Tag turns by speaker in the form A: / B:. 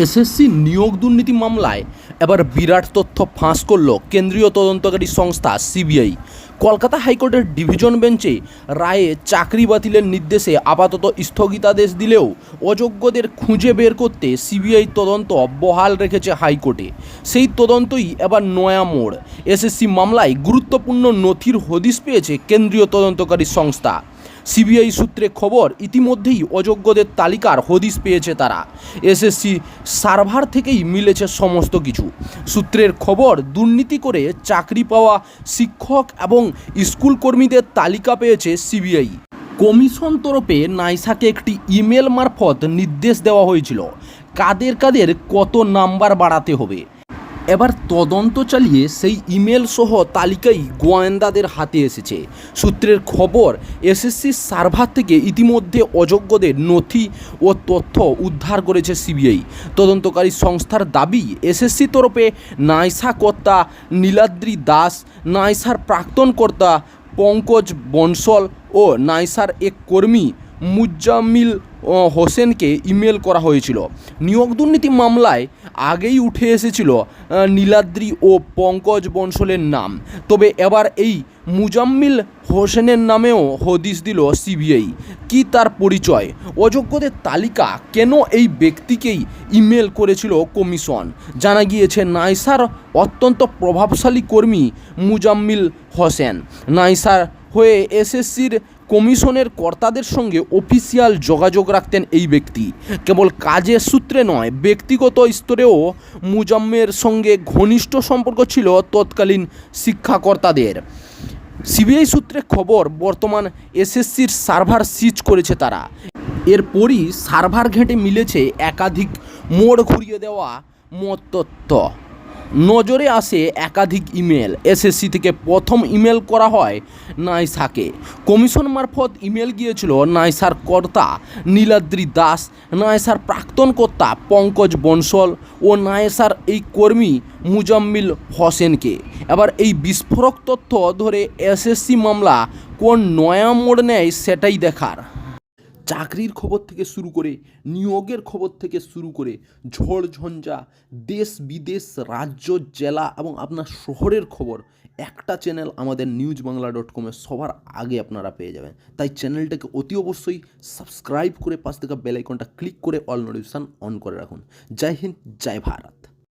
A: SSC নিয়োগ দুর্নীতি মামলায় এবার বিরাট তথ্য ফাঁস করল কেন্দ্রীয় তদন্তকারী সংস্থা সিবিআই। কলকাতা হাইকোর্টের ডিভিশন বেঞ্চে রায়ে চাকরি বাতিলের নির্দেশে আপাতত স্থগিতাদেশ দিলেও অযোগ্যদের খুঁজে বের করতে সিবিআই তদন্ত বহাল রেখেছে হাইকোর্টে। সেই তদন্তই এবার নয়া মোড়। এসএসসি মামলায় গুরুত্বপূর্ণ নথির হদিশ পেয়েছে কেন্দ্রীয় তদন্তকারী সংস্থা। সিবিআই সূত্রে খবর, ইতিমধ্যেই অযোগ্যদের তালিকার হদিশ পেয়েছে তারা। এসএসসি সার্ভার থেকেই মিলেছে সমস্ত কিছু। সূত্রের খবর, দুর্নীতি করে চাকরি পাওয়া শিক্ষক এবং স্কুল কর্মীদের তালিকা পেয়েছে সিবিআই। কমিশন তরফে নাইসাকে একটি ইমেল মারফত নির্দেশ দেওয়া হয়েছিল কাদের কাদের কত নাম্বার বাড়াতে হবে। এবার তদন্ত চালিয়ে সেই ইমেল সহ তালিকাই গোয়েন্দাদের হাতে এসেছে। সূত্রের খবর, এসএসসি সার্ভার থেকে ইতিমধ্যে অযোগ্যদের নথি ও তথ্য উদ্ধার করেছে সিবিআই। তদন্তকারী সংস্থার দাবি, এসএসসি তরফে নাইসা কর্তা নীলাদ্রি দাস, নাইসার প্রাক্তন কর্তা পঙ্কজ বনসল ও নাইসার এক কর্মী মুজাম্মিল হোসেনকে ইমেল করা হয়েছিল। নিয়োগ দুর্নীতি মামলায় আগেই উঠে এসেছিল নীলাদ্রি ও পঙ্কজ বনসলের নাম, তবে এবার এই মুজাম্মিল হোসেনের নামেও হদিশ দিল সিবিআই। কি তার পরিচয়, অযোগ্যদের তালিকা, কেন এই ব্যক্তিকেই ইমেল করেছিল কমিশন? জানা গিয়েছে, নাইসার অত্যন্ত প্রভাবশালী কর্মী মুজাম্মিল হোসেন নাইসার হয়ে এসএসসির কমিশনের কর্তাদের সঙ্গে অফিসিয়াল যোগাযোগ রাখতেন এই ব্যক্তি। কেবল কাজের সূত্রে নয়, ব্যক্তিগত স্তরেও মুজাম্মের সঙ্গে ঘনিষ্ঠ সম্পর্ক ছিল তৎকালীন শিক্ষাকর্তাদের। সিবিআই সূত্রে খবর, বর্তমান এসএসসির সার্ভার সিজ করেছে তারা। এরপরই সার্ভার ঘেঁটে মিলেছে একাধিক মোড় ঘুরিয়ে দেওয়া মততথ্য। নজরে আসে একাধিক ইমেল। এসএসসি থেকে প্রথম ইমেল করা হয় নাইসাকে। কমিশন মারফত ইমেল গিয়েছিল নাইসার কর্তা নীলাদ্রি দাস, নাইসার প্রাক্তন কর্তা পঙ্কজ বনসল ও নাইসার এই কর্মী মুজাম্মিল হোসেনকে। এবার এই বিস্ফোরক তথ্য ধরে এসএসসি মামলা কোন নয়া মোড় নেয় সেটাই দেখার। চাকরির খবর থেকে শুরু করে নিয়োগের খবর থেকে শুরু করে ঝড়ঝঞ্ঝা, দেশ বিদেশ, রাজ্য, জেলা এবং আপনার শহরের খবর একটা চ্যানেল আমাদের newsbangla.com-এ সবার আগে আপনারা পেয়ে যাবেন। তাই চ্যানেলটাকে অতি অবশ্যই সাবস্ক্রাইব করে পাশ থেকে বেল আইকনটা ক্লিক করে অল নোটিফিকেশন অন করে রাখুন। জয় হিন্দ, জয় ভারত।